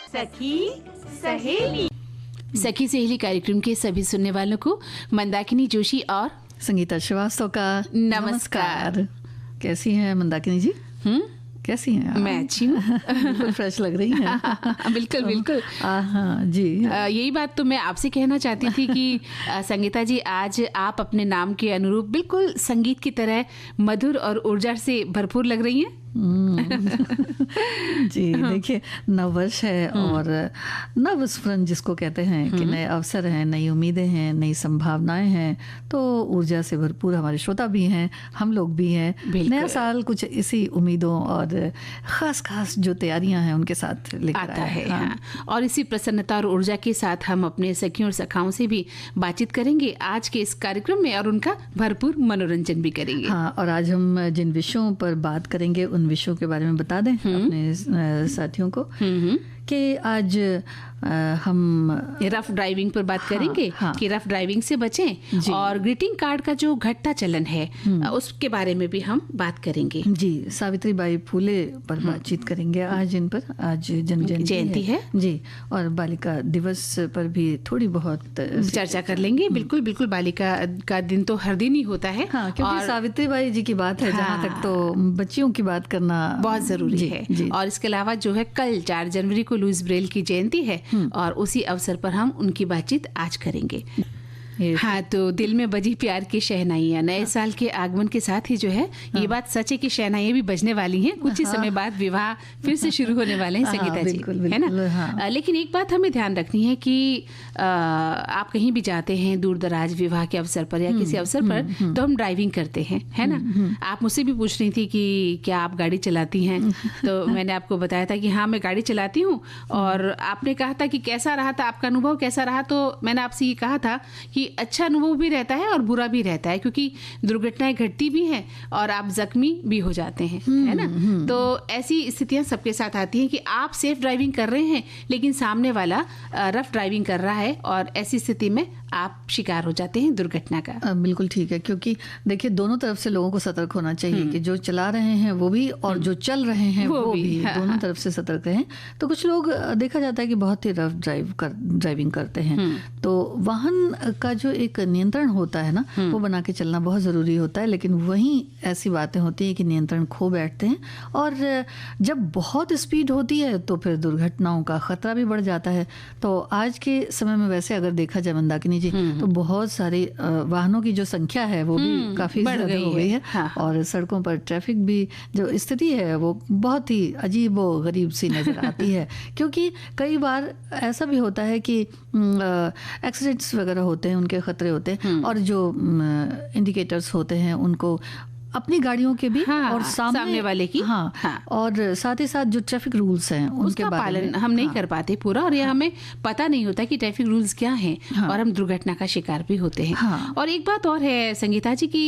सखी सहेली। सखी सहेली कार्यक्रम के सभी सुनने वालों को मंदाकिनी जोशी और संगीता श्रीवास्तव का नमस्कार। कैसी हैं मंदाकिनी जी? कैसी हैं आप? मैं अच्छी हूँ। बिल्कुल फ्रेश लग रही हैं। बिल्कुल बिल्कुल। हाँ जी। यही बात तो मैं आपसे कहना चाहती थी कि संगीता जी, आज आप अपने नाम के अनुरूप बिल्कुल संगीत की तरह मधुर और ऊर्जा से भरपूर लग रही हैं। जी देखिए, नववर्ष है और नवस्फुरन जिसको कहते हैं कि नए अवसर हैं, नई उम्मीदें हैं, नई संभावनाएं हैं, तो ऊर्जा से भरपूर हमारे श्रोता भी हैं, हम लोग भी हैं। नया साल कुछ इसी उम्मीदों और खास जो तैयारियां हैं उनके साथ लेकर आता है। हाँ। और इसी प्रसन्नता और ऊर्जा के साथ हम अपने सखियों और सखाओं से भी बातचीत करेंगे आज के इस कार्यक्रम में और उनका भरपूर मनोरंजन भी करेंगे। हाँ, और आज हम जिन विषयों पर बात करेंगे उन विषयों के बारे में बता दें अपने साथियों को कि आज हम रफ ड्राइविंग पर बात करेंगे। हाँ। कि रफ ड्राइविंग से बचें और ग्रीटिंग कार्ड का जो घटता चलन है उसके बारे में भी हम बात करेंगे। जी, सावित्रीबाई फूले पर बातचीत करेंगे आज। इन पर आज जन्म जयंती है जी, और बालिका दिवस पर भी थोड़ी बहुत चर्चा कर लेंगे। बिल्कुल बिल्कुल, बालिका का दिन तो हर दिन ही होता है। हाँ, क्योंकि सावित्रीबाई जी की बात है। जहाँ तक तो बच्चियों की बात करना बहुत जरूरी है। और इसके अलावा जो है कल 4 जनवरी को लुईस ब्रेल की जयंती है और उसी अवसर पर हम उनकी बातचीत आज करेंगे। हाँ, तो दिल में बजी प्यार की शहनाइयाँ। नए साल के आगमन के साथ ही जो है ये बात सच है कि शहनाइयाँ भी बजने वाली हैं। कुछ ही समय बाद विवाह फिर से शुरू होने वाले हैं संगीता जी, है ना? लेकिन एक बात हमें ध्यान रखनी है कि आप कहीं भी जाते हैं दूर दराज विवाह के अवसर पर या किसी अवसर पर, तो हम ड्राइविंग करते हैं, है ना? आप मुझसे भी पूछ रही थी कि क्या आप गाड़ी चलाती हैं, तो मैंने आपको बताया था कि हाँ, मैं गाड़ी चलाती हूँ। और आपने कहा था कि कैसा रहा था आपका अनुभव, कैसा रहा? तो मैंने आपसे ये कहा था कि अच्छा अनुभव भी रहता है और बुरा भी रहता है, क्योंकि दुर्घटनाएं घटती भी हैं और आप जख्मी भी हो जाते हैं, है ना? तो ऐसी स्थितियां सबके साथ आती हैं कि आप सेफ ड्राइविंग कर रहे हैं लेकिन सामने वाला रफ ड्राइविंग कर रहा है और ऐसी स्थिति में आप शिकार हो जाते हैं दुर्घटना का। बिल्कुल ठीक है, क्योंकि देखिए दोनों तरफ से लोगों को सतर्क होना चाहिए कि जो चला रहे हैं वो भी और जो चल रहे हैं वो भी। दोनों तरफ से सतर्क रहें। तो कुछ लोग देखा जाता है कि बहुत ही रफ ड्राइविंग करते हैं, तो वाहन का जो एक नियंत्रण होता है ना, वो बना के चलना बहुत ज़रूरी होता है। लेकिन वहीं ऐसी बातें होती हैं कि नियंत्रण खो बैठते हैं और जब बहुत स्पीड होती है तो फिर दुर्घटनाओं का खतरा भी बढ़ जाता है। तो आज के समय में वैसे अगर देखा जाए मंदाकिनी जी, तो बहुत सारी वाहनों की जो संख्या है वो भी काफी ज्यादा हो गई है। हाँ। और सड़कों पर ट्रैफिक भी जो स्थिति है वो बहुत ही अजीब व गरीब सी नजर आती है, क्योंकि कई बार ऐसा भी होता है कि एक्सीडेंट्स वगैरह होते हैं, उनके खतरे होते हैं और जो इंडिकेटर्स होते हैं उनको अपनी गाड़ियों के भी और सामने वाले की और साथ ही साथ जो ट्रैफिक रूल्स हैं उनके पालन हम नहीं कर पाते पूरा, और ये हमें पता नहीं होता कि ट्रैफिक रूल्स क्या हैं और हम दुर्घटना का शिकार भी होते हैं। और एक बात और है संगीता जी की,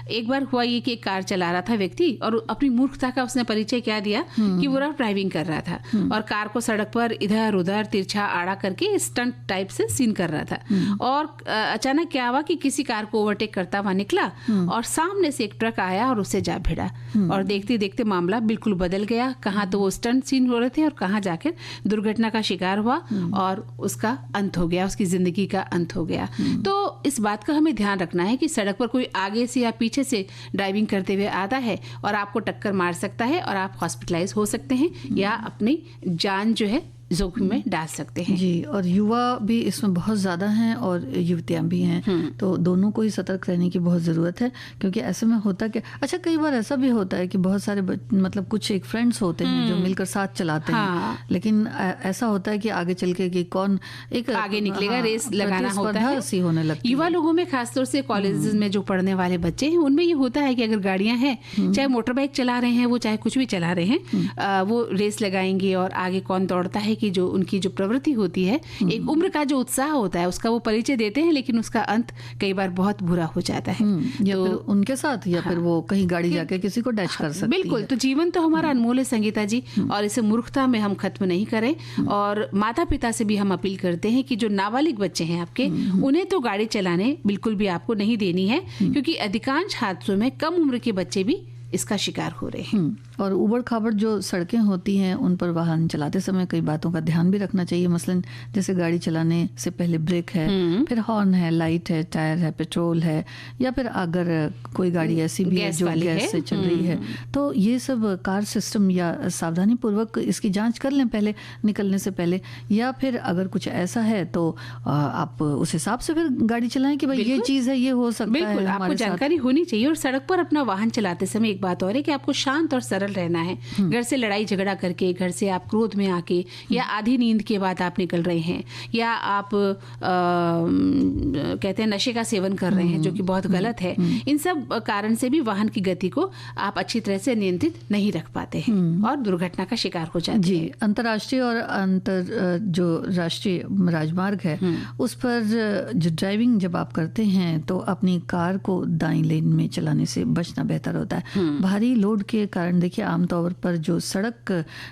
एक बार हुआ ये कि एक कार चला रहा था व्यक्ति और अपनी मूर्खता का उसने परिचय क्या दिया कि वो रफ ड्राइविंग कर रहा था और कार को सड़क पर इधर उधर तिरछा आड़ा करके स्टंट टाइप से सीन कर रहा था। और अचानक क्या हुआ कि किसी कार को ओवरटेक करता हुआ निकला और सामने से एक ट्रक आया और उससे जा भिड़ा और देखते देखते मामला बिल्कुल बदल गया। कहाँ तो वो स्टंट सीन हो रहे थे और कहाँ जाकर दुर्घटना का शिकार हुआ और उसका अंत हो गया, उसकी जिंदगी का अंत हो गया। तो इस बात का हमें ध्यान रखना है कि सड़क पर कोई आगे से या पीछे से ड्राइविंग करते हुए आता है और आपको टक्कर मार सकता है और आप हॉस्पिटलाइज हो सकते हैं या अपनी जान जो है जोखिम में डाल सकते हैं। जी, और युवा भी इसमें बहुत ज़्यादा हैं और युवतियाँ भी हैं, तो दोनों को ही सतर्क रहने की बहुत ज़रूरत है। क्योंकि ऐसे में होता क्या, अच्छा कई बार ऐसा भी होता है कि बहुत सारे मतलब कुछ एक फ्रेंड्स होते हैं जो मिलकर साथ चलाते हैं, लेकिन ऐसा होता है कि आगे चल के कि कौन एक आगे निकलेगा, रेस लगाना होता है, सी होने लगती है। युवा लोगों में खासतौर से कॉलेज में जो पढ़ने वाले बच्चे हैं उनमें ये होता है कि अगर गाड़ियां हैं, चाहे मोटर बाइक चला रहे हैं वो, चाहे कुछ भी चला रहे हैं, वो रेस लगाएंगे और आगे कौन दौड़ता है कि जो उनकी जो प्रवृत्ति होती है, एक उम्र का जो उत्साह होता है उसका वो परिचय देते हैं, लेकिन उसका अंत कई बार बहुत बुरा हो जाता है। या तो फिर उनके साथ या फिर वो कहीं गाड़ी जाके किसी को डैश कर सकती है। बिल्कुल, तो जीवन तो हमारा अनमोल है संगीता जी, और इसे मूर्खता में हम खत्म नहीं करें। और माता पिता से भी हम अपील करते हैं कि जो नाबालिग बच्चे हैं आपके, उन्हें तो गाड़ी चलाने बिल्कुल भी आपको नहीं देनी है, क्योंकि अधिकांश हादसों में कम उम्र के बच्चे भी इसका शिकार हो रहे हैं। और उबड़ खाबड़ जो सड़कें होती हैं उन पर वाहन चलाते समय कई बातों का ध्यान भी रखना चाहिए। मसलन जैसे गाड़ी चलाने से पहले ब्रेक है, फिर हॉर्न है, लाइट है, टायर है, पेट्रोल है, या फिर अगर कोई गाड़ी ऐसी भी है जो गैस से चल रही है, तो ये सब कार सिस्टम या सावधानी पूर्वक इसकी जांच कर लें पहले निकलने से पहले, या फिर अगर कुछ ऐसा है तो आप उस हिसाब से फिर गाड़ी चलाएं कि भाई ये चीज़ है, ये हो सकता है। आपको जानकारी होनी चाहिए। और सड़क पर अपना वाहन चलाते समय एक बात और है कि आपको शांत और सरल रहना है। घर से लड़ाई झगड़ा करके, घर से आप क्रोध में आके, या आधी नींद के बाद आप निकल रहे हैं, या आप कहते हैं नशे का सेवन कर रहे हैं, जो कि बहुत गलत है, इन सब कारण से भी वाहन की गति को आप अच्छी तरह से नियंत्रित नहीं रख पाते हैं और दुर्घटना का शिकार हो जाते हैं। अंतर्राष्ट्रीय और जो राष्ट्रीय राजमार्ग है उस पर जो ड्राइविंग जब आप करते हैं तो अपनी कार को दाईं लेन में चलाने से बचना बेहतर होता है। भारी लोड के कारण देखिए आमतौर पर जो सड़क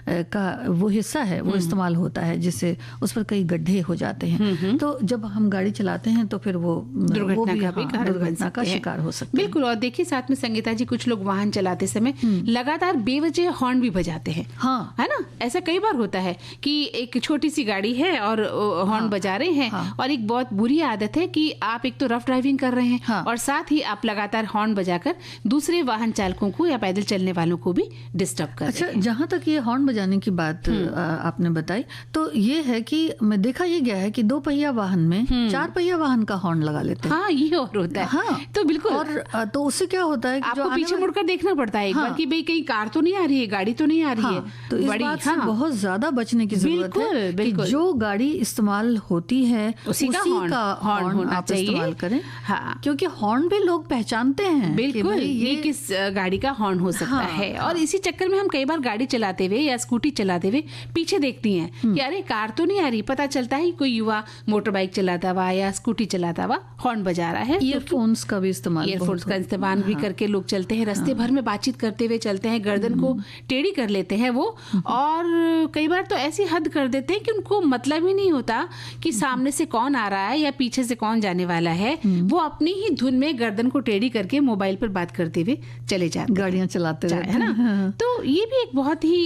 का वो हिस्सा है वो इस्तेमाल होता है, जिससे उस पर कई गड्ढे हो जाते हैं। तो जब हम गाड़ी चलाते हैं तो फिर वो दुर्घटना का शिकार हो सकते हैं। बिल्कुल। और देखिए साथ में संगीता जी, कुछ लोग वाहन चलाते समय लगातार बेवजह हॉर्न भी बजाते हैं। हाँ, है ना, ऐसा कई बार होता है कि एक छोटी सी गाड़ी है और हॉर्न बजा रहे हैं। और एक बहुत बुरी आदत है कि आप एक तो रफ ड्राइविंग कर रहे हैं और साथ ही आप लगातार हॉर्न बजाकर दूसरे वाहन चालकों को या पैदल चलने वालों को भी डिस्टर्ब कर रहे हैं। अच्छा, जहाँ तक ये हॉर्न बजाने की बात आपने बताई, तो ये है कि मैं देखा ये गया है कि 2 पहिया वाहन में 4 पहिया वाहन का हॉर्न लगा लेते हैं। हाँ, ये और होता है। हाँ, तो बिल्कुल। और तो उससे क्या होता है कि आपको पीछे मुड़कर देखना पड़ता है एक बार कि भाई कहीं कार तो नहीं आ रही है, गाड़ी तो नहीं आ रही है। तो इस बात से बहुत ज्यादा बचने की जरूरत है कि जो गाड़ी इस्तेमाल होती है उसी का हॉर्न होना चाहिए, इस्तेमाल करें। हाँ, क्योंकि हॉर्न भी लोग पहचानते हैं। बिल्कुल, ये किस गाड़ी का हॉर्न हो सकता है। और इसी चक्कर में हम कई बार गाड़ी चलाते हुए या स्कूटी चलाते हुए पीछे देखती हैं कि अरे कार तो नहीं आ रही। पता चलता है कोई युवा मोटर बाइक चलाता हुआ या स्कूटी चलाता हुआ हॉर्न बजा रहा है। ईयरफोन्स का भी इस्तेमाल भी करके लोग चलते हैं, रास्ते भर में बातचीत करते हुए चलते हैं, गर्दन को टेढ़ी कर लेते हैं वो। और कई बार तो ऐसी हद कर देते हैं कि उनको मतलब ही नहीं होता कि सामने से कौन आ रहा है या पीछे से कौन जाने वाला है। वो अपनी ही धुन में गर्दन को टेढ़ी करके मोबाइल पर बात करते हुए चले जाते हैं, गाड़ियां चलाते रहते हैं, है ना। तो ये भी एक बहुत ही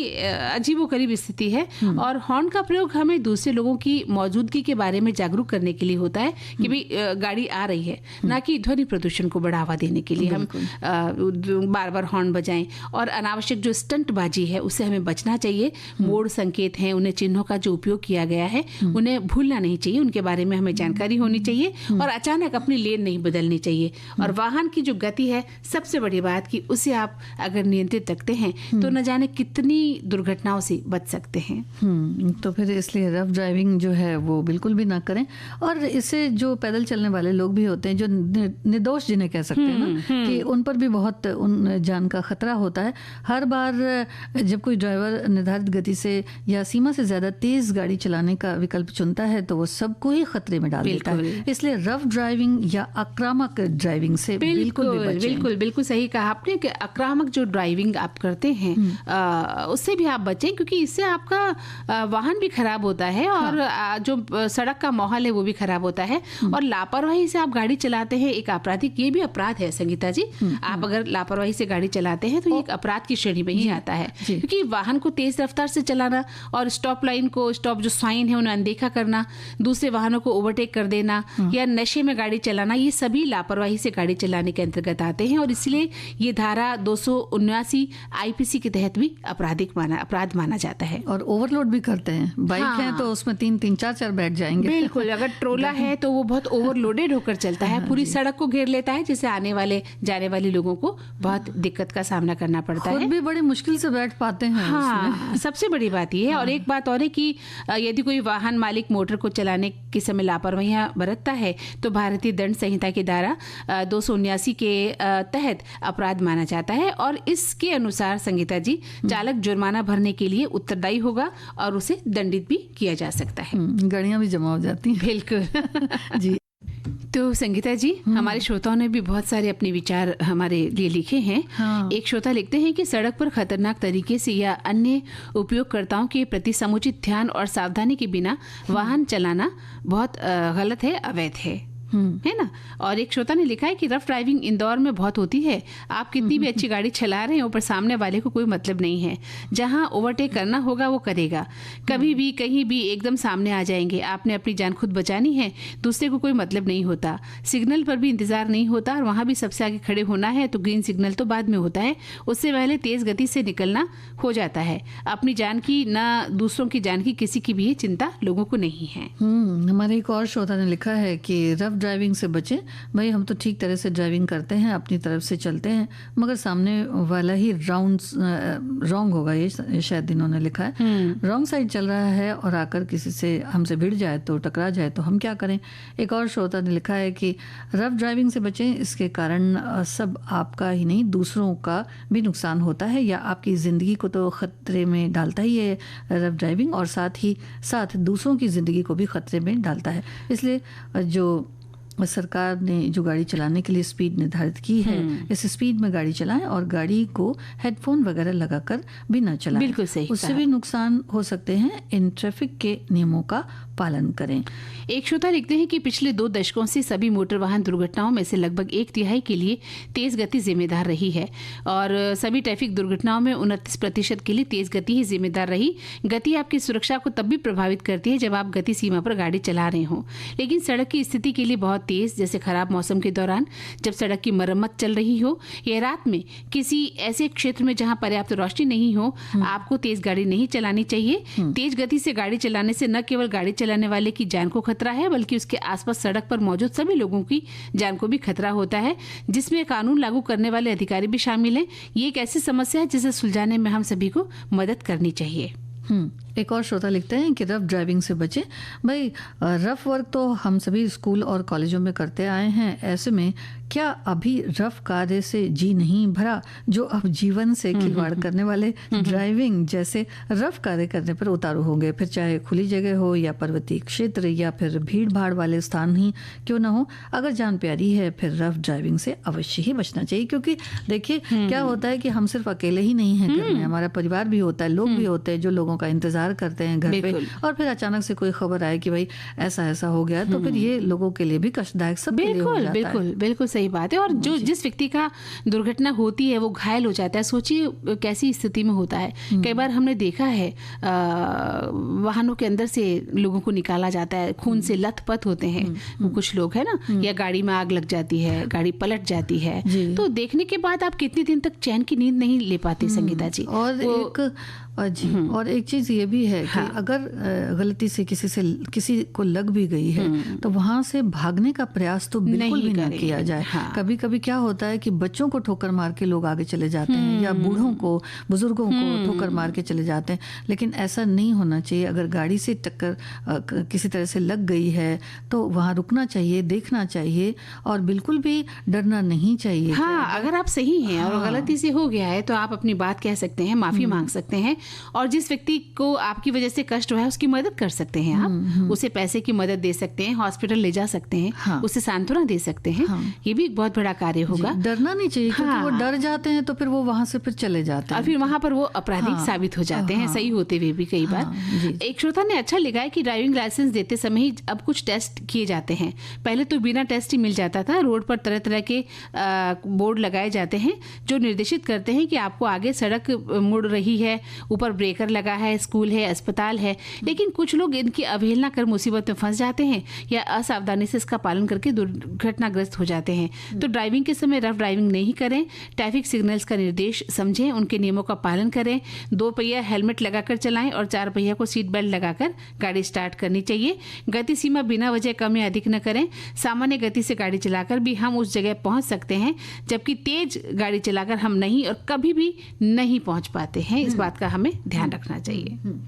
अजीबोगरीब स्थिति है। और हॉर्न का प्रयोग हमें दूसरे लोगों की मौजूदगी के बारे में जागरूक करने के लिए होता है कि भाई गाड़ी आ रही है, ना कि ध्वनि प्रदूषण को बढ़ावा देने के लिए हम बार बार हॉर्न बजाएं। और अनावश्यक जो स्टंटबाजी है उससे हमें बचना चाहिए। मोड़ संकेत हैं, उन्हें चिन्हों का जो उपयोग किया गया है उन्हें भूलना नहीं चाहिए, उनके बारे में हमें जानकारी होनी चाहिए और अचानक अपनी लेन नहीं बदलनी चाहिए। और वाहन की जो गति है, सबसे बड़ी बात कि उसे आप अगर नियंत्रित रखते हैं तो न जाने कितनी दुर्घटनाओं से बच सकते हैं। तो फिर इसलिए रफ ड्राइविंग जो है वो बिल्कुल भी ना करें। और इससे जो पैदल चलने वाले लोग भी होते हैं, जो निर्दोष जिन्हें कह सकते हैं ना, कि उन पर भी बहुत उन जान का खतरा होता है। हर बार जब कोई ड्राइवर निर्धारित गति से या सीमा से ज्यादा तेज गाड़ी चलाने का विकल्प चुनता है तो वो सबको ही खतरे में डाल देता है। इसलिए रफ ड्राइविंग या आक्रामक ड्राइविंग से बिल्कुल बिल्कुल सही कहा आपने कि आक्रामक जो ड्राइविंग आप करते हैं उससे भी आप बचें, क्योंकि इससे आपका वाहन भी खराब होता है और जो सड़क का माहौल है वो भी खराब होता है। और लापरवाही से आप गाड़ी चलाते हैं, एक आपराधिक, ये भी अपराध है संगीता जी। आप अगर लापरवाही से गाड़ी चलाते हैं तो ये एक अपराध की श्रेणी में ही आता है, क्योंकि वाहन को तेज रफ्तार से चलाना और स्टॉप लाइन को, स्टॉप जो साइन है उन्हें अनदेखा करना, दूसरे वाहनों को ओवरटेक कर देना या नशे में गाड़ी चलाना, ये सभी लापरवाही से गाड़ी चलाने के अंतर्गत आते हैं। और इसलिए ये धारा 279 आईपीसी के तहत भी अपराध माना जाता है। और ओवरलोड भी करते हैं। बाइक है तो उसमें 3-3, 4-4 बैठ जाएंगे। बिल्कुल, अगर ट्रोला है तो वो बहुत ओवरलोडेड होकर चलता है, पूरी सड़क को घेर लेता है, जिससे आने वाले जाने वाले लोगों को बहुत दिक्कत का सामना करना पड़ता है। खुद भी बड़ी मुश्किल से बैठ पाते हैं। हाँ, सबसे बड़ी बात ये है। और एक बात और है कि यदि कोई वाहन मालिक मोटर को चलाने के समय लापरवाही बरतता है तो भारतीय दंड संहिता की धारा 279 के तहत अपराध माना जाता है। और इसके अनुसार संगीता जी, चालक जुर्माना भरने के लिए उत्तरदायी होगा और उसे दंडित भी किया जा सकता है। गाड़ियां भी जमा हो जाती हैं। बिल्कुल जी। तो संगीता जी, हमारे श्रोताओं ने भी बहुत सारे अपने विचार हमारे लिए लिखे हैं। हाँ। एक श्रोता लिखते हैं कि सड़क पर खतरनाक तरीके से या अन्य उपयोगकर्ताओं के प्रति समुचित ध्यान और सावधानी के बिना वाहन चलाना बहुत गलत है, अवैध है। है ना। और एक श्रोता ने लिखा है कि रफ ड्राइविंग इंदौर में बहुत होती है। आप कितनी भी अच्छी गाड़ी चला रहे हैं, ऊपर सामने वाले को कोई मतलब नहीं है। जहां ओवरटेक करना होगा वो करेगा, कभी भी कहीं भी एकदम सामने आ जाएंगे। आपने अपनी जान खुद बचानी है, दूसरे को कोई मतलब नहीं होता। सिग्नल पर भी इंतजार नहीं होता, और वहां भी सबसे आगे खड़े होना है तो ग्रीन सिग्नल तो बाद में होता है, उससे पहले तेज गति से निकलना हो जाता है। अपनी जान की ना दूसरों की जान की किसी की भी चिंता लोगों को नहीं है। हमारे एक और श्रोता ने लिखा है कि रफ ड्राइविंग से बचें। भाई हम तो ठीक तरह से ड्राइविंग करते हैं, अपनी तरफ से चलते हैं, मगर सामने वाला ही रॉन्ग होगा, ये शायद इन्होंने लिखा है। रॉन्ग साइड चल रहा है और आकर किसी से हमसे भिड़ जाए तो, टकरा जाए तो हम क्या करें। एक और श्रोता ने लिखा है कि रफ ड्राइविंग से बचें, इसके कारण सब आपका ही नहीं दूसरों का भी नुकसान होता है, या आपकी ज़िंदगी को तो ख़तरे में डालता ही है रफ ड्राइविंग, और साथ ही साथ दूसरों की ज़िंदगी को भी ख़तरे में डालता है। इसलिए जो सरकार ने जो गाड़ी चलाने के लिए स्पीड निर्धारित की है, इस स्पीड में गाड़ी चलाएं और गाड़ी को हेडफोन वगैरह लगाकर भी ना चलाएं। बिल्कुल सही, उससे भी नुकसान हो सकते हैं। इन ट्रैफिक के नियमों का पालन करें। एक श्रोता लिखते हैं कि पिछले 2 दशकों से सभी मोटर वाहन दुर्घटनाओं में से लगभग 1/3 के लिए तेज गति जिम्मेदार रही है, और सभी ट्रैफिक दुर्घटनाओं में 29% के लिए तेज गति ही जिम्मेदार रही। गति आपकी सुरक्षा को तब भी प्रभावित करती है जब आप गति सीमा पर गाड़ी चला रहे हों, लेकिन सड़क की स्थिति के लिए बहुत तेज, जैसे खराब मौसम के दौरान, जब सड़क की मरम्मत चल रही हो, या रात में किसी ऐसे क्षेत्र में जहां पर्याप्त रोशनी नहीं हो, आपको तेज गाड़ी नहीं चलानी चाहिए। तेज गति से गाड़ी चलाने से न केवल गाड़ी चलाने वाले की जान को खतरा है, बल्कि उसके आसपास सड़क पर मौजूद सभी लोगों की जान को भी खतरा होता है, जिसमें कानून लागू करने वाले अधिकारी भी शामिल हैं। ये एक ऐसी समस्या है जिसे सुलझाने में हम सभी को मदद करनी चाहिए। एक और श्रोता लिखते हैं कि रफ ड्राइविंग से बचें। भाई रफ वर्क तो हम सभी स्कूल और कॉलेजों में करते आए हैं, ऐसे में क्या अभी रफ कार्य से जी नहीं भरा, जो अब जीवन से खिलवाड़ करने वाले ड्राइविंग जैसे रफ कार्य करने पर उतारू होंगे, फिर चाहे खुली जगह हो या पर्वतीय क्षेत्र या फिर भीड़ भाड़ वाले स्थान ही क्यों ना हो। अगर जान प्यारी है फिर रफ ड्राइविंग से अवश्य ही बचना चाहिए, क्योंकि देखिए क्या होता है कि हम सिर्फ अकेले ही नहीं हैं करने, हमारा परिवार भी होता है, लोग भी होते हैं जो लोगों का इंतजार करते हैं घर पे, और फिर अचानक से कोई खबर आए कि भाई ऐसा ऐसा हो गया, तो फिर ये लोगों के लिए भी कष्टदायक सब के लिए हो जाता है। बिल्कुल बिल्कुल सही बात है। और जो जिस व्यक्ति का दुर्घटना होती है वो घायल हो जाता है, सोचिए कैसी स्थिति में होता है। कई बार हमने देखा है वाहनों के अंदर से लोगों को निकाला जाता है, खून से लथपथ होते हैं कुछ लोग, है ना, या गाड़ी में आग लग जाती है, गाड़ी पलट जाती है, तो देखने के बाद आप कितने दिन तक चैन की नींद नहीं ले पाते संगीता जी। और एक चीज ये भी है कि अगर गलती से किसी को लग भी गई है तो वहां से भागने का प्रयास तो बिल्कुल भी ना किया जाए। कभी कभी क्या होता है कि बच्चों को ठोकर मार के लोग आगे चले जाते हैं, या बूढ़ों को, बुजुर्गों को ठोकर मार के चले जाते हैं, लेकिन ऐसा नहीं होना चाहिए। अगर गाड़ी से टक्कर किसी तरह से लग गई है तो वहां रुकना चाहिए, देखना चाहिए, और बिल्कुल भी डरना नहीं चाहिए। अगर आप सही हैं और गलती से हो गया है तो आप अपनी बात कह सकते हैं, माफी मांग सकते हैं, और जिस व्यक्ति को आपकी वजह से कष्ट हुआ है उसकी मदद कर सकते हैं। आप उसे पैसे की मदद दे सकते हैं, हॉस्पिटल ले जा सकते हैं, उसे सांत्वना दे सकते हैं। ये भी एक बहुत बड़ा कार्य होगा। डरना नहीं चाहिए, क्योंकि वो डर जाते हैं तो फिर वो वहां से फिर चले जाते हैं, और फिर वहां पर वो अपराधी साबित हो जाते हैं, सही होते हुए भी कई बार। एक श्रोता ने अच्छा लिखा है कि ड्राइविंग लाइसेंस देते समय ही अब कुछ टेस्ट किए जाते हैं। पहले तो बिना टेस्ट ही मिल जाता था। रोड पर तरह तरह के बोर्ड लगाए जाते हैं जो निर्देशित करते हैं कि आपको आगे सड़क मुड़ रही है, ऊपर ब्रेकर लगा है, स्कूल है, अस्पताल है, लेकिन कुछ लोग इनकी अवहेलना कर मुसीबत में फंस जाते हैं या असावधानी से इसका पालन करके दुर्घटनाग्रस्त हो जाते हैं। तो ड्राइविंग के समय रफ ड्राइविंग नहीं करें, ट्रैफिक सिग्नल्स का निर्देश समझें, उनके नियमों का पालन करें, 2 पहिया हेलमेट लगाकर चलाएं और 4 पहिया को सीट बेल्ट लगाकर गाड़ी स्टार्ट करनी चाहिए। गति सीमा बिना वजह कम या अधिक न करें। सामान्य गति से गाड़ी चलाकर भी हम उस जगह पहुंच सकते हैं, जबकि तेज गाड़ी चलाकर हम नहीं और कभी भी नहीं पहुंच पाते हैं। इस बात का हमें ध्यान रखना चाहिए।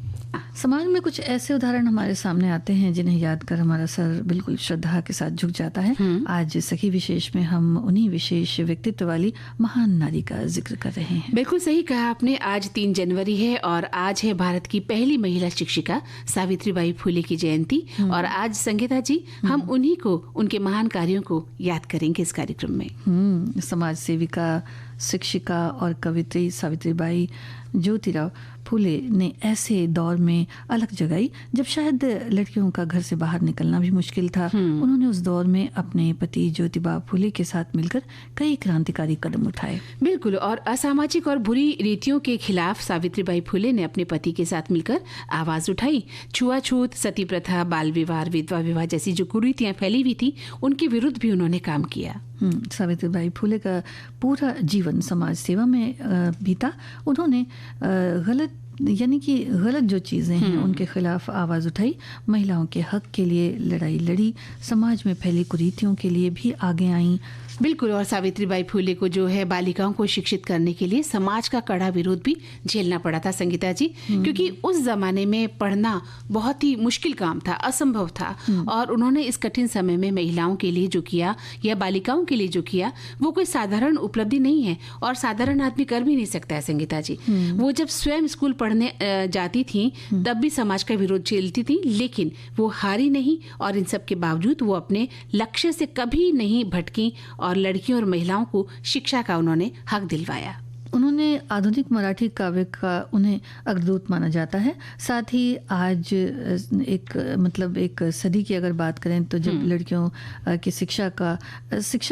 समाज में कुछ ऐसे उदाहरण हमारे सामने आते हैं जिन्हें याद कर हमारा सर बिल्कुल श्रद्धा के साथ झुक जाता है। आज सखी विशेष में हम उन्हीं विशेष व्यक्तित्व वाली महान नारी का जिक्र कर रहे हैं। बिल्कुल सही कहा आपने। आज 3 जनवरी है और आज है भारत की पहली महिला शिक्षिका सावित्रीबाई फुले की जयंती। और आज संगीता जी हम उन्हीं को, उनके महान कार्यों को याद करेंगे इस कार्यक्रम में। समाज सेविका शिक्षिका और कवित्री सावित्रीबाई ज्योतिराव फूले ने ऐसे दौर में अलग जगाई जब शायद लड़कियों का घर से बाहर निकलना भी मुश्किल था। उन्होंने उस दौर में अपने पति ज्योतिबा फूले के साथ मिलकर कई क्रांतिकारी कदम उठाए। बिल्कुल, और असामाजिक और बुरी रीतियों के खिलाफ सावित्रीबाई फूले ने अपने पति के साथ मिलकर आवाज उठाई। छुआछूत, सती प्रथा, बाल विवाह, विधवा विवाह जैसी जो कुरीतियां फैली हुई थी, उनके विरुद्ध भी उन्होंने काम किया। सावित्रीबाई फूले का पूरा जीवन समाज सेवा में बीता। उन्होंने गलत जो चीज़ें हैं उनके खिलाफ आवाज़ उठाई, महिलाओं के हक के लिए लड़ाई लड़ी, समाज में फैली कुरीतियों के लिए भी आगे आईं। बिल्कुल, और सावित्रीबाई फूले को जो है बालिकाओं को शिक्षित करने के लिए समाज का कड़ा विरोध भी झेलना पड़ा था संगीता जी, क्योंकि उस जमाने में पढ़ना बहुत ही मुश्किल काम था, असंभव था। और उन्होंने इस कठिन समय में महिलाओं के लिए जो किया या बालिकाओं के लिए जो किया वो कोई साधारण उपलब्धि नहीं है और साधारण आदमी कर भी नहीं सकता है संगीता जी। वो जब स्वयं स्कूल पढ़ने जाती थी तब भी समाज का विरोध झेलती थी, लेकिन वो हारी नहीं और इन सब के बावजूद वो अपने लक्ष्य से कभी नहीं भटकी और लड़कियों और महिलाओं को शिक्षा का उन्होंने हक दिलवाया। उन्होंने आधुनिक मराठी काव्य का उन्हें अग्रदूत माना जाता है। साथ ही आज एक सदी की अगर बात करें तो जब लड़कियों की शिक्षा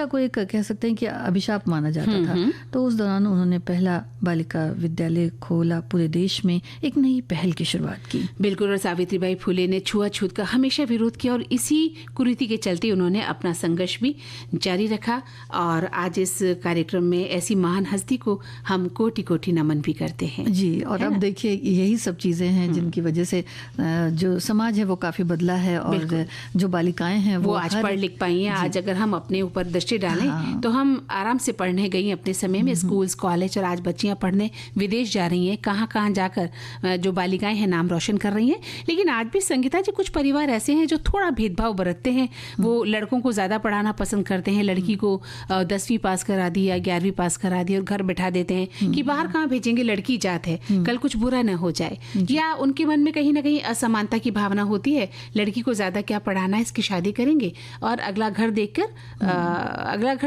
को एक कह सकते हैं कि अभिशाप माना जाता था, तो उस दौरान उन्होंने पहला बालिका विद्यालय खोला, पूरे देश में एक नई पहल की शुरुआत की। बिल्कुल, और सावित्रीबाई फूले ने छुआछूत का हमेशा विरोध किया और इसी कुरीति के चलते उन्होंने अपना संघर्ष भी जारी रखा। और आज इस कार्यक्रम में ऐसी महान हस्ती को हम कोटि कोटि नमन भी करते हैं जी। और अब देखिए यही सब चीज़ें हैं जिनकी वजह से जो समाज है वो काफ़ी बदला है और जो बालिकाएं हैं वो आज पढ़ लिख पाई हैं। आज अगर हम अपने ऊपर दृष्टि डालें तो हम आराम से पढ़ने गई अपने समय में स्कूल्स, कॉलेज, और आज बच्चियां पढ़ने विदेश जा रही हैं, कहाँ जाकर जो बालिकाएं हैं नाम रोशन कर रही हैं। लेकिन आज भी संगीता जी कुछ परिवार ऐसे हैं जो थोड़ा भेदभाव बरतते हैं। वो लड़कों को ज़्यादा पढ़ाना पसंद करते हैं, लड़की को 10वीं पास करा दी या 11वीं पास करा दी और घर बैठा देते हैं कि बाहर कहाँ भेजेंगे, लड़की जात है, कल कुछ बुरा न हो जाए। या उनके मन में कहीं ना कहीं असमानता की भावना होती है, लड़की को ज्यादा क्या पढ़ाना है, इसकी शादी करेंगे और अगला घर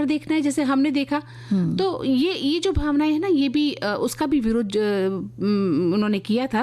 देखना है जैसे हमने देखा। तो ये जो भावनाएं है ना, ये भी उसका भी विरोध उन्होंने किया था।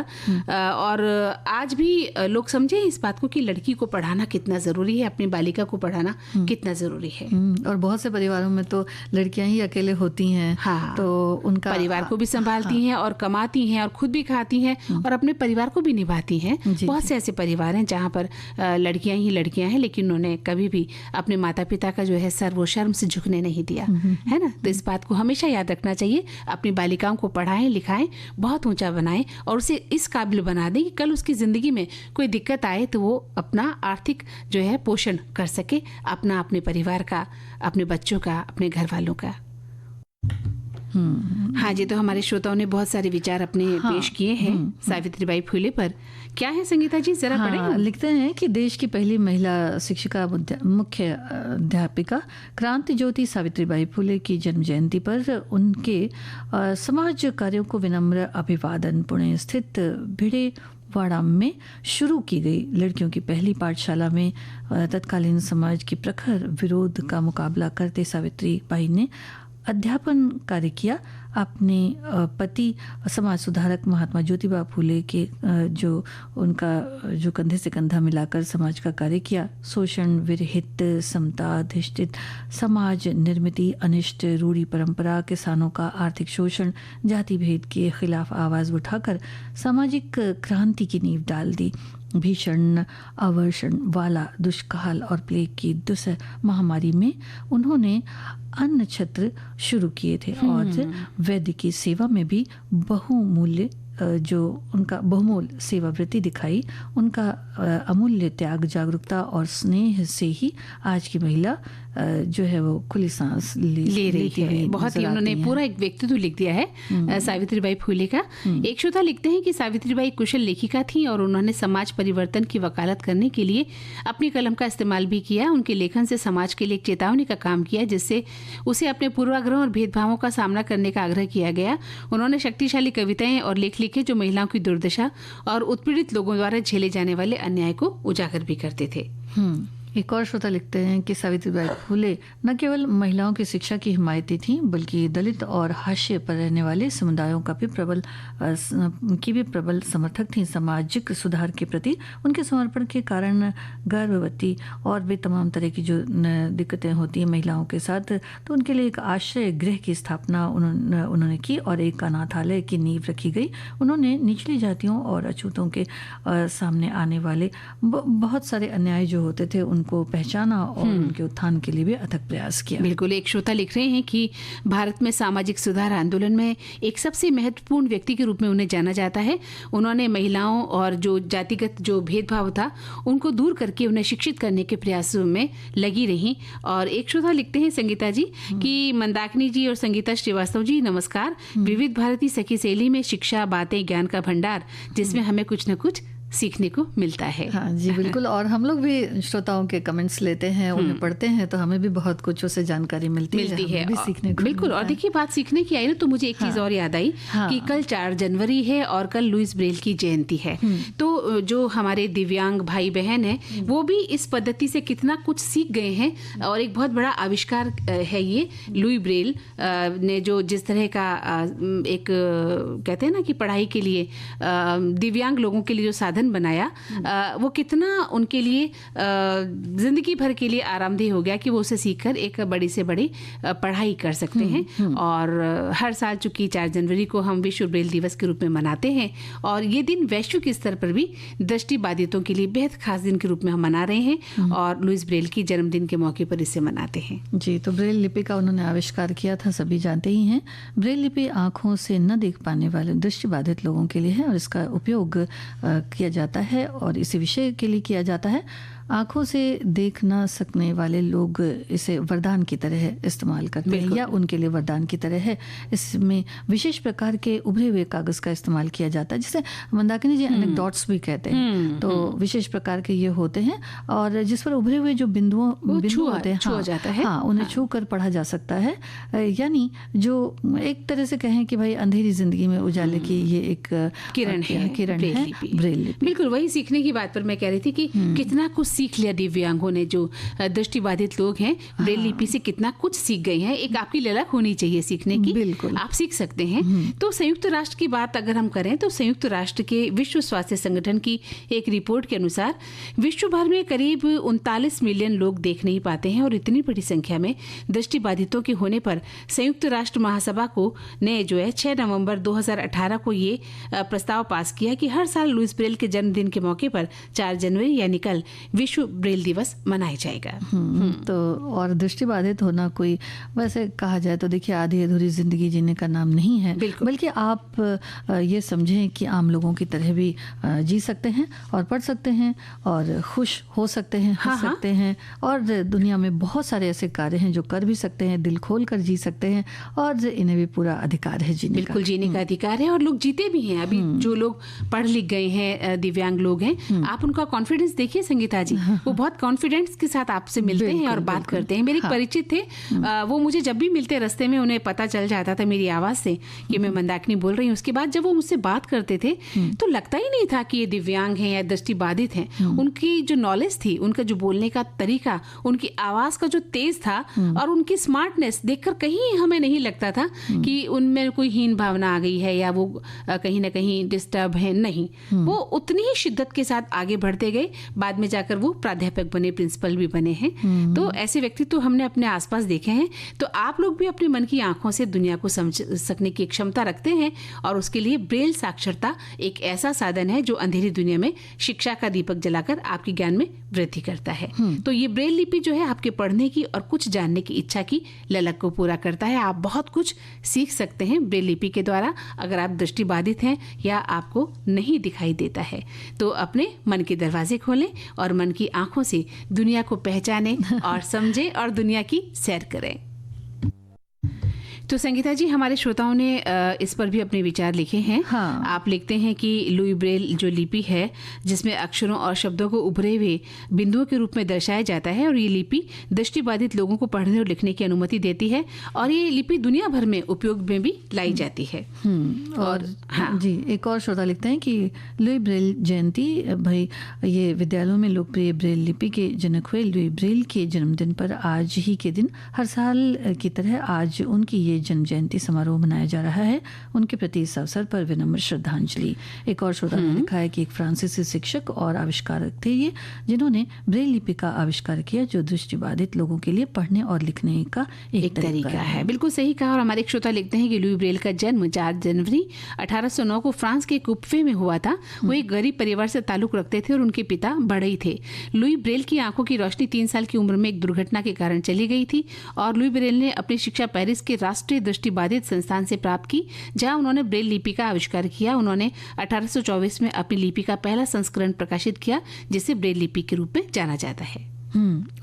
और आज भी लोग समझे इस बात को कि लड़की को पढ़ाना कितना जरूरी है, अपनी बालिका को पढ़ाना कितना जरूरी है। और बहुत से परिवारों में तो लड़कियां ही अकेले होती हैं। हाँ, तो उनका परिवार को भी संभालती हैं और कमाती हैं और खुद भी खाती हैं और अपने परिवार को भी निभाती हैं। बहुत से ऐसे परिवार हैं जहाँ पर लड़कियां ही लड़कियां हैं, लेकिन उन्होंने कभी भी अपने माता पिता का जो है सर वो शर्म से झुकने नहीं दिया है ना। तो इस बात को हमेशा याद रखना चाहिए, अपनी बालिकाओं को पढ़ाएं लिखाएं, बहुत ऊंचा बनाएं और उसे इस काबिल बना दें कि कल उसकी जिंदगी में कोई दिक्कत आए तो वो अपना आर्थिक जो है पोषण कर सके, अपने परिवार का, अपने बच्चों का, अपने घर वालों का। हाँ जी, तो हमारे श्रोताओं ने बहुत सारे विचार अपने पेश किए हैं सावित्रीबाई फूले पर। क्या है संगीता जी, जरा पढ़ेंगे? लिखते हैं कि देश की पहली महिला शिक्षिका, मुख्य अध्यापिका क्रांति ज्योति सावित्रीबाई फूले की जन्म जयंती पर उनके समाज कार्यों को विनम्र अभिवादन। पुणे स्थित भिड़े वाड़ा में शुरू की गई लड़कियों की पहली पाठशाला में तत्कालीन समाज की प्रखर विरोध का मुकाबला करते सावित्रीबाई ने अध्यापन कार्य किया। अपने पति समाज सुधारक महात्मा ज्योतिबा फूले के जो कंधे से कंधा मिलाकर समाज का कार्य किया। शोषण विरहित समता अधिष्ठित समाज निर्मिति, अनिष्ट रूढ़ी परंपरा, किसानों का आर्थिक शोषण, जाति भेद के खिलाफ आवाज उठाकर सामाजिक क्रांति की नींव डाल दी। भीषण अवर्षण वाला दुष्काल और प्लेग की दूसरी महामारी में उन्होंने अन्न छत्र शुरू किए थे और वैद्यकीय सेवा में भी बहुमूल्य सेवावृत्ति दिखाई। उनका अमूल्य त्याग, जागरूकता और स्नेह से ही आज की महिला जो है वो खुली सांस ले रही है। बहुत ही उन्होंने पूरा एक व्यक्तित्व लिख दिया है सावित्रीबाई फूले का। एक श्रोता लिखते हैं कि सावित्रीबाई कुशल लेखिका थी और उन्होंने समाज परिवर्तन की वकालत करने के लिए अपनी कलम का इस्तेमाल भी किया। उनके लेखन से समाज के लिए एक चेतावनी का काम किया, जिससे उसे अपने पूर्वाग्रह और भेदभावों का सामना करने का आग्रह किया गया। उन्होंने शक्तिशाली कविताएं और लेख लिखे जो महिलाओं की दुर्दशा और उत्पीड़ित लोगों द्वारा झेले जाने वाले अन्याय को उजागर भी करते थे। एक और श्रोता लिखते हैं कि सावित्रीबाई फुले न केवल महिलाओं की शिक्षा की हिमायती थीं, बल्कि दलित और हाशिए पर रहने वाले समुदायों का भी प्रबल समर्थक थीं। सामाजिक सुधार के प्रति उनके समर्पण के कारण गर्भवती और भी तमाम तरह की जो दिक्कतें होती हैं महिलाओं के साथ, तो उनके लिए एक आश्रय गृह की स्थापना उन्होंने की और एक अनाथालय की नींव रखी गई। उन्होंने निचली जातियों और अछूतों के सामने आने वाले बहुत सारे अन्याय जो होते थे उनको पहचाना और उनके उत्थान के लिए भी अथक प्रयास किया। बिल्कुल। एक श्रोता लिख रहे हैं कि भारत में सामाजिक सुधार आंदोलन में एक सबसे महत्वपूर्ण व्यक्ति के रूप में उन्हें जाना जाता है। उन्होंने महिलाओं और जो जातिगत जो भेदभाव था उनको दूर करके उन्हें शिक्षित करने के प्रयासों में लगी रही। और एक श्रोता लिखते हैं संगीता जी कि मंदाकिनी जी और संगीता श्रीवास्तव जी नमस्कार। विविध भारती सखी सहेली में शिक्षा, बातें, ज्ञान का भंडार जिसमें हमें कुछ न कुछ सीखने को मिलता है। हाँ जी बिल्कुल। और हम लोग भी श्रोताओं के कमेंट्स लेते हैं, उन्हें पढ़ते हैं, तो हमें भी बहुत कुछ उससे जानकारी मिलती है भी सीखने को। बिल्कुल। और देखिए बात सीखने की आई ना, तो मुझे एक चीज और याद आई कि कल 4 जनवरी है और कल लुईस ब्रेल की जयंती है। तो जो हमारे दिव्यांग भाई बहन हैं वो भी इस पद्धति से कितना कुछ सीख गए हैं। और एक बहुत बड़ा आविष्कार है ये लुई ब्रेल ने, जो जिस तरह का एक कहते हैं ना कि पढ़ाई के लिए दिव्यांग लोगों के लिए जो साधन बनाया, वो कितना उनके लिए जिंदगी भर के लिए आरामदेह हो गया कि वो उसे सीखकर एक बड़ी से बड़ी पढ़ाई कर सकते हैं। और हर साल चूंकि 4 जनवरी को हम विश्व ब्रेल दिवस के रूप में मनाते हैं और ये दिन वैश्विक स्तर पर भी दृष्टिबाधितों के लिए बेहद खास दिन के रूप में हम मना रहे हैं और लुईस ब्रेल की जन्मदिन के मौके पर इसे मनाते हैं। जी, तो ब्रेल लिपि का उन्होंने आविष्कार किया था, सभी जानते ही हैं। ब्रेल लिपि आंखों से न देख पाने वाले दृष्टिबाधित लोगों के लिए है और इसका उपयोग किया जाता है और इसी विषय के लिए किया जाता है। आंखों से देख न सकने वाले लोग इसे वरदान की तरह इस्तेमाल करते हैं या उनके लिए वरदान की तरह है। इसमें विशेष प्रकार के उभरे हुए कागज का इस्तेमाल किया जाता है, जिसे मंदाकिनी जी एनेक्डोट्स भी कहते हैं। तो विशेष प्रकार के ये होते हैं और जिस पर उभरे हुए जो बिंदु होते हैं, उन्हें छू कर पढ़ा जा सकता है। यानी जो एक तरह से कहें कि भाई अंधेरी जिंदगी में उजाले की ये एक किरण है ब्रेल लिपि। बिल्कुल वही सीखने की बात पर मैं कह रही थी कि कितना कुछ सीख लिया दिव्यांगों ने, जो दृष्टिबाधित लोग हैं ब्रेल लिपि से कितना कुछ सीख गए हैं। एक आपकी ललक होनी चाहिए सीखने की, बिल्कुल आप सीख सकते हैं। तो संयुक्त राष्ट्र की बात अगर हम करें तो संयुक्त राष्ट्र के विश्व स्वास्थ्य संगठन की एक रिपोर्ट के अनुसार विश्व भर में करीब 39 मिलियन लोग देख नहीं पाते हैं और इतनी बड़ी संख्या में दृष्टिबाधितों के होने पर संयुक्त राष्ट्र महासभा को ने जो है 6 नवंबर 2018 को ये प्रस्ताव पास किया कि हर साल लुईस ब्रेल के जन्मदिन के मौके पर 4 जनवरी यानी कल विश्व ब्रेल दिवस मनाया जाएगा। तो और दृष्टिबाधित होना कोई वैसे कहा जाए तो देखिए आधी अधूरी जिंदगी जीने का नाम नहीं है, बल्कि आप ये समझें कि आम लोगों की तरह भी जी सकते हैं और पढ़ सकते हैं और खुश हो सकते हैं, हंस सकते हैं और दुनिया में बहुत सारे ऐसे कार्य हैं जो कर भी सकते हैं, दिल खोल कर जी सकते हैं और इन्हें भी पूरा अधिकार है जीने का। बिल्कुल जीने का अधिकार है और लोग जीते भी हैं। अभी जो लोग पढ़ लिख गए हैं, दिव्यांग लोग हैं, आप उनका कॉन्फिडेंस देखिए संगीता जी, वो बहुत कॉन्फिडेंस के साथ आपसे मिलते हैं और बात करते हैं। मेरे एक परिचित थे, वो मुझे जब भी मिलते रास्ते में उन्हें पता चल जाता था मेरी आवाज से कि मैं मंदाकिनी बोल रही हूँ। उसके बाद जब वो मुझसे बात करते थे तो लगता ही नहीं था कि ये दिव्यांग हैं या दृष्टिबाधित हैं। उनकी जो नॉलेज थी, उनका जो बोलने का तरीका, उनकी आवाज का जो तेज था और उनकी स्मार्टनेस देखकर कहीं हमें नहीं लगता था कि उनमें कोई हीन भावना आ गई है या वो कहीं ना कहीं डिस्टर्ब है। नहीं, वो उतनी ही शिद्दत के साथ आगे बढ़ते गए। बाद में जाकर वो प्राध्यापक बने, प्रिंसिपल भी बने हैं। तो ऐसे व्यक्ति तो हमने अपने आसपास देखे हैं। तो आप लोग भी अपने मन की आंखों से दुनिया को समझ सकने की क्षमता रखते हैं और उसके लिए ब्रेल साक्षरता एक ऐसा साधन है जो अंधेरी दुनिया में शिक्षा का दीपक जलाकर आपके ज्ञान में वृद्धि करता है। तो ये ब्रेल लिपि जो है आपके पढ़ने की और कुछ जानने की इच्छा की ललक को पूरा करता है। आप बहुत कुछ सीख सकते हैं ब्रेल लिपि के द्वारा अगर आप दृष्टिबाधित हैं या आपको नहीं दिखाई देता है। तो अपने मन के दरवाजे खोलें और मन की आंखों से दुनिया को पहचानें और समझें और दुनिया की सैर करें। तो संगीता जी, हमारे श्रोताओं ने इस पर भी अपने विचार लिखे हैं। हाँ। आप लिखते हैं कि लुई ब्रेल जो लिपि है जिसमें अक्षरों और शब्दों को उभरे हुए बिंदुओं के रूप में दर्शाया जाता है, और ये लिपि दृष्टिबाधित लोगों को पढ़ने और लिखने की अनुमति देती है, और ये लिपि दुनिया भर में उपयोग में भी लाई जाती है। और हाँ जी, एक और श्रोता लिखते हैं कि लुई ब्रेल जयंती, भाई ये विद्यालयों में लोकप्रिय ब्रेल लिपि के जनक हुए लुई ब्रेल के जन्मदिन पर आज ही के दिन हर साल की तरह आज उनकी ये जन्म जयंती समारोह मनाया जा रहा है। उनके प्रति इस अवसर पर विनम्र श्रद्धांजलि। एक और श्रोता ने लिखा है कि एक फ्रांसीसी शिक्षक और आविष्कारक थे ये, जिन्होंने ब्रेल लिपि का आविष्कार किया, जो दृष्टिबाधित लोगों के लिए पढ़ने और लिखने का एक तरीका है। बिल्कुल सही कहा। और हमारे एक श्रोता लिखते हैं कि लुई ब्रेल का जन्म 4 जनवरी 1809 को फ्रांस के कुप्फे में हुआ था। वो एक गरीब परिवार से ताल्लुक रखते थे और उनके पिता बढ़ई थे। लुई ब्रेल की आंखों की रोशनी 3 साल की उम्र में एक दुर्घटना के कारण चली गई थी, और लुई ब्रेल ने अपनी शिक्षा पेरिस के राष्ट्रीय दृष्टिबाधित संस्थान से प्राप्त की, जहां उन्होंने ब्रेल लिपि का आविष्कार किया। उन्होंने 1824 में अपनी लिपि का पहला संस्करण प्रकाशित किया, जिसे ब्रेल लिपि के रूप में जाना जाता है।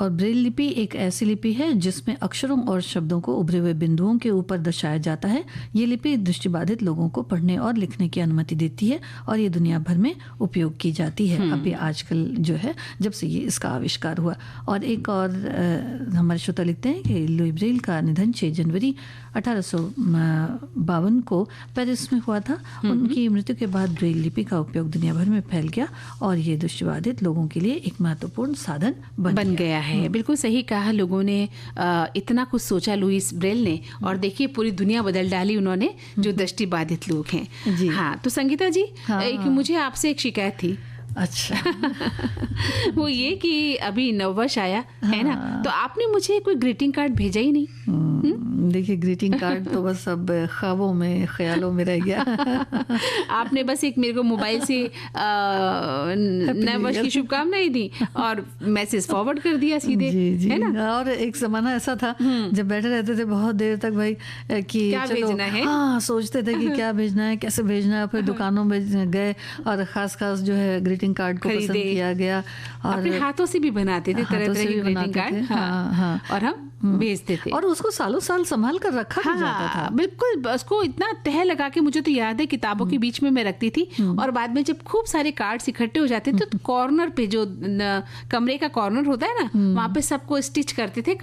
और ब्रेल लिपि एक ऐसी लिपि है जिसमें अक्षरों और शब्दों को उभरे हुए बिंदुओं के ऊपर दर्शाया जाता है। ये लिपि दृष्टिबाधित लोगों को पढ़ने और लिखने की अनुमति देती है, और ये दुनिया भर में उपयोग की जाती है। अभी आजकल जो है, जब से ये इसका आविष्कार हुआ। और एक और हमारे श्रोता लिखते हैं कि लुई ब्रेल का निधन 6 जनवरी 1852 को पेरिस में हुआ था। उनकी मृत्यु के बाद ब्रेल लिपि का उपयोग दुनिया भर में फैल गया, और ये दृष्टिबाधित लोगों के लिए एक महत्वपूर्ण साधन बन गया है। बिल्कुल सही कहा। लोगों ने इतना कुछ सोचा लुईस ब्रेल ने, और देखिए पूरी दुनिया बदल डाली उन्होंने, जो दृष्टिबाधित लोग हैं जी। हाँ, तो संगीता जी, मुझे आपसे एक शिकायत थी। अच्छा। वो ये कि अभी नववर्ष आया है ना, तो आपने मुझे कोई ग्रीटिंग कार्ड भेजा ही नहीं। देखिए, ग्रीटिंग कार्ड तो बस अब ख्वाबों में, ख्यालों में रह गया। आपने बस एक मेरे को मोबाइल से नए वर्ष की शुभकामनाएं दी और मैसेज फॉरवर्ड कर दिया सीधे, जी, है ना। और एक जमाना ऐसा था जब बैठे रहते थे बहुत देर तक, भाई कि क्या भेजना है। हाँ, सोचते थे कि क्या भेजना है, कैसे भेजना है। फिर दुकानों में गए और खास जो है ग्रीटिंग कार्ड को पसंद किया गया, और अपने हाथों से भी बनाते थे तरह तरह के ग्रीटिंग कार्ड। हाँ, और हम भेजते थे, और उसको सालों साल संभाल कर रखा भी जाता था। बिल्कुल, उसको इतना तह लगा के, मुझे तो याद है किताबों के बीच में मैं रखती थी, और बाद में जब खूब सारे कार्ड्स इकट्ठे हो जाते थे तो कॉर्नर पे, जो कमरे का कॉर्नर होता है ना, वहां पे सबको स्टिच करते थे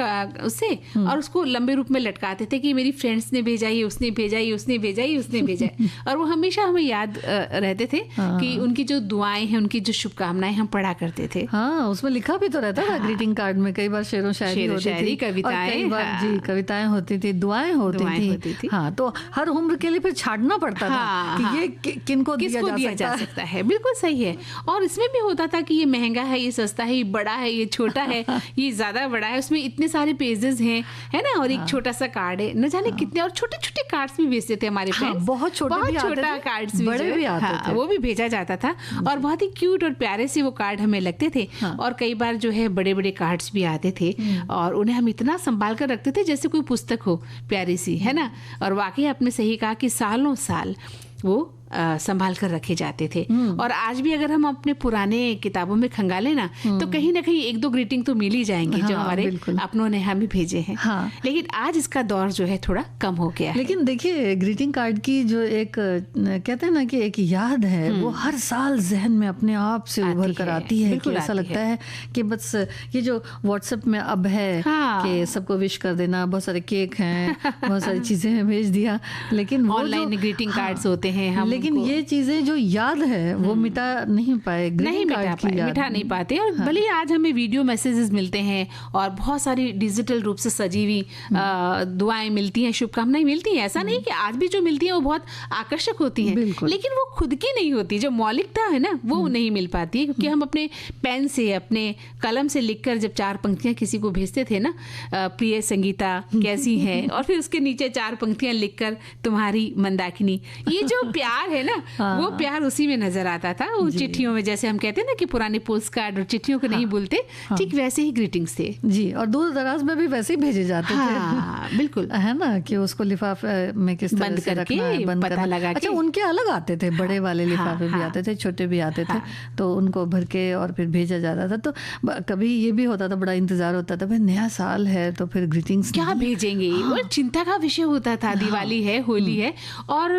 उससे, और उसको लंबे रूप में लटकाते थे कि मेरी फ्रेंड्स ने भेजा, ये उसने भेजा, ये उसने भेजा, ये उसने भेजा। और वो हमेशा हमें याद रहते थे कि उनकी जो दुआएं हैं, उनकी जो शुभकामनाएं हम पढ़ा करते थे। हाँ, उसमें लिखा भी तो रहता था ग्रीटिंग कार्ड में। कई बार शेरो शायरी होती थी, कविताएं, जी कविताएं होती थी, दुआएं होती थी। हाँ, तो हर उम्र के लिए फिर छांटना पड़ता था कि ये किनको दिया जा सकता है। बिल्कुल सही है। और इसमें भी होता था कि ये महंगा है, ये सस्ता है, ये बड़ा है, ये छोटा है, ये ज्यादा बड़ा है, उसमें इतने सारे पेजेस हैं, है ना, और एक छोटा सा कार्ड है, न जाने कितने। और छोटे छोटे कार्ड्स भी भेजते थे हमारे फ्रेंड्स, बहुत छोटा कार्ड्स बड़े भी आते थे, वो भी भेजा जाता था, और बहुत ही क्यूट और प्यारे से वो कार्ड हमें लगते थे। और कई बार जो है बड़े बड़े कार्ड्स भी आते थे, और उन्हें हम इतना संभाल कर रखते थे जैसे कोई पुस्तक हो प्यारी सी, है ना। और वाकई आपने सही कहा कि सालों साल वो संभाल कर रखे जाते थे। और आज भी अगर हम अपने पुराने किताबों में खंगाले ना, तो कहीं ना कहीं 1-2 ग्रीटिंग तो मिल ही जाएंगे, जो हमारे अपनों ने हमें भेजे हैं। लेकिन आज इसका दौर जो है थोड़ा कम हो गया है। लेकिन देखिए, ग्रीटिंग कार्ड की जो एक कहते हैं ना कि एक याद है, वो हर साल जहन में अपने आप से उभर कर आती है। कि ऐसा लगता है कि बस ये जो व्हाट्सएप में अब है कि सबको विश कर देना, बहुत सारे केक हैं, बहुत सारी चीजें भेज दिया, लेकिन ऑनलाइन ग्रीटिंग कार्ड्स होते हैं हम, लेकिन ये चीजें जो याद है वो मिटा नहीं पाए, मिटा नहीं पाते। और भले ही आज हमें वीडियो मैसेजेस मिलते हैं और बहुत सारी डिजिटल रूप से सजी हुई दुआएं मिलती हैं, शुभकामनाएं मिलती हैं। ऐसा नहीं कि आज भी जो मिलती हैं वो बहुत आकर्षक होती हैं, लेकिन वो खुद की नहीं होती। जो मौलिकता है ना, वो नहीं मिल पाती है, क्योंकि हम अपने पेन से, अपने कलम से लिखकर जब 4 पंक्तियां किसी को भेजते थे ना, प्रिय संगीता कैसी है, और फिर उसके नीचे 4 पंक्तियां लिखकर तुम्हारी मंदाकिनी, ये जो प्यार प्यार है ना, वो प्यार उसी में नजर आता था। वो चिट्ठियों में, जैसे हम कहते हैं ना कि पुराने पोस्ट कार्ड और चिट्ठियों को नहीं भूलते, ठीक वैसे ही ग्रीटिंग्स थे जी। और दूर दराज में भी वैसे ही भेजे जाते थे। बिल्कुल, है ना, कि उसको लिफाफे में किस तरह से रखना है, बंद पता लगा के। अच्छा, उनके अलग आते थे, बड़े वाले लिफाफे भी आते थे, छोटे भी आते थे, तो उनको भर के और फिर भेजा जाता था। तो कभी ये भी होता था, बड़ा इंतजार होता था, भाई नया साल है तो फिर ग्रीटिंग्स क्या भेजेंगे, वो चिंता का विषय होता था। दिवाली है, होली है, और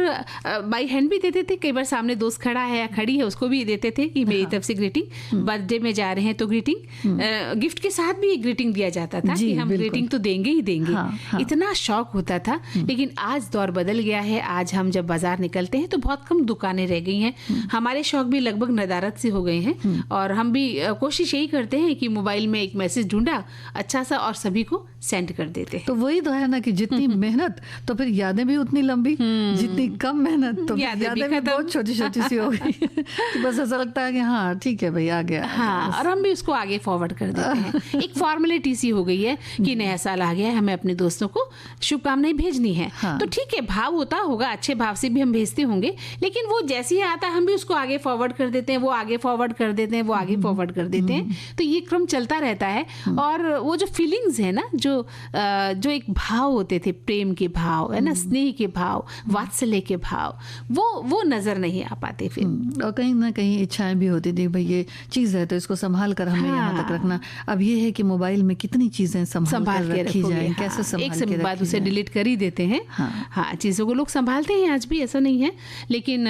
बाई हैंड भी देते थे। कई बार सामने दोस्त खड़ा है या खड़ी है, उसको भी देते थे कि मेरी तरफ से ग्रीटिंग, बर्थडे में जा रहे हैं तो ग्रीटिंग, गिफ्ट के साथ भी ग्रीटिंग दिया जाता था कि हम ग्रीटिंग तो देंगे ही देंगे। इतना शौक होता था। लेकिन आज दौर बदल गया है। आज हम जब बाजार निकलते हैं तो बहुत कम दुकानें रह गई हैं। हमारे शौक भी लगभग नदारत से हो गए हैं, और हम भी कोशिश यही करते हैं कि मोबाइल में एक मैसेज ढूंढा अच्छा सा और सभी को सेंड कर देते हैं। तो वही तो है ना कि जितनी मेहनत तो फिर यादें भी उतनी लंबी, जितनी कम मेहनत तो यादें भी बहुत छोटी छोटी सी हो गई। तो बस ऐसा लगता है कि हाँ ठीक है भाई, आ गया। हाँ, और हम भी उसको आगे फॉरवर्ड कर देते हैं। एक फॉर्मेलिटी सी हो गई है कि नया साल आ गया है, हमें अपने दोस्तों को शुभकामनाएं भेजनी है। तो ठीक है, भाव होता होगा, अच्छे भाव से भी हम भेजते होंगे, लेकिन वो जैसे ही आता है हम भी उसको आगे फॉरवर्ड कर देते हैं, वो आगे फॉरवर्ड कर देते हैं, वो आगे फॉरवर्ड कर देते हैं। तो ये क्रम चलता रहता है। और वो जो फीलिंग्स है ना, जो एक भाव होते थे, प्रेम के भाव है ना, स्नेह के भाव, वात्सल्य के भाव, वो नजर नहीं आ पाते फिर। और कहीं ना कहीं इच्छाएं भी होती थी, भाई ये चीज है तो इसको संभाल कर हमें यहाँ तक रखना। अब ये है कि मोबाइल में कितनी चीजें संभाल के रखी जाए, कैसे संभाल के बाद उसे डिलीट कर ही देते हैं। हाँ, चीजों को लोग संभालते हैं आज भी, ऐसा नहीं है। लेकिन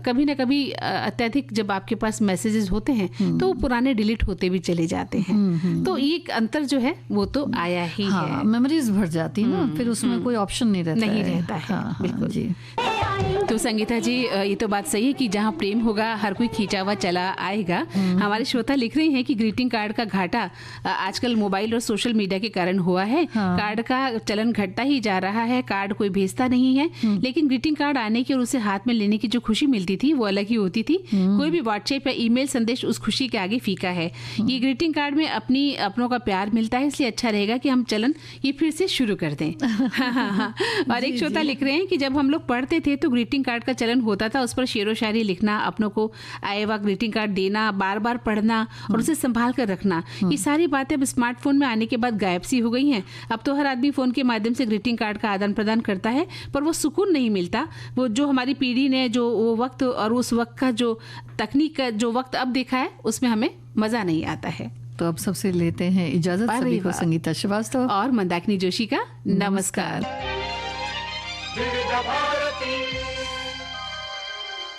कभी ना कभी अत्यधिक जब आपके पास मैसेजेस होते हैं तो पुराने डिलीट होते भी चले जाते हैं। तो ये अंतर जो है वो तो आया ही है। मेमोरीज भर जाती है ना, फिर उसमें कोई ऑप्शन नहीं रहता है। बिल्कुल जी। तो संगीता जी, ये तो बात सही है कि जहाँ प्रेम होगा हर कोई खींचा हुआ चला आएगा। हमारे श्रोता लिख रहे हैं कि ग्रीटिंग कार्ड का घाटा आजकल मोबाइल और सोशल मीडिया के कारण हुआ है। कार्ड का चलन घटता ही जा रहा है, कार्ड कोई भेजता नहीं है। लेकिन ग्रीटिंग कार्ड आने की और उसे हाथ में लेने की जो खुशी मिलती थी वो अलग ही होती थी। कोई भी व्हाट्सएप या ईमेल संदेश उस खुशी के आगे फीका है। ये ग्रीटिंग कार्ड में अपनों का प्यार मिलता है, इसलिए अच्छा रहेगा कि हम चलन ये फिर से शुरू कर दें। और एक श्रोता लिख रहे हैं कि जब हम लोग पढ़ते थे तो ग्रीटिंग कार्ड का चलन होता था, उस पर शेरो शायरी लिखना, अपनों को आए हुआ ग्रीटिंग कार्ड देना, बार बार पढ़ना और उसे संभाल कर रखना। ये सारी बातें अब स्मार्टफोन में आने के बाद गायब सी हो गई हैं। अब तो हर आदमी फोन के माध्यम से ग्रीटिंग कार्ड का आदान प्रदान करता है, पर वो सुकून नहीं मिलता। वो जो हमारी पीढ़ी ने जो वो वक्त और उस वक्त का जो तकनीक का जो वक्त अब देखा है, उसमें हमें मजा नहीं आता है। तो अब सबसे लेते हैं इजाजत, सभी को संगीता श्रीवास्तव और मंदाकिनी जोशी का नमस्कार।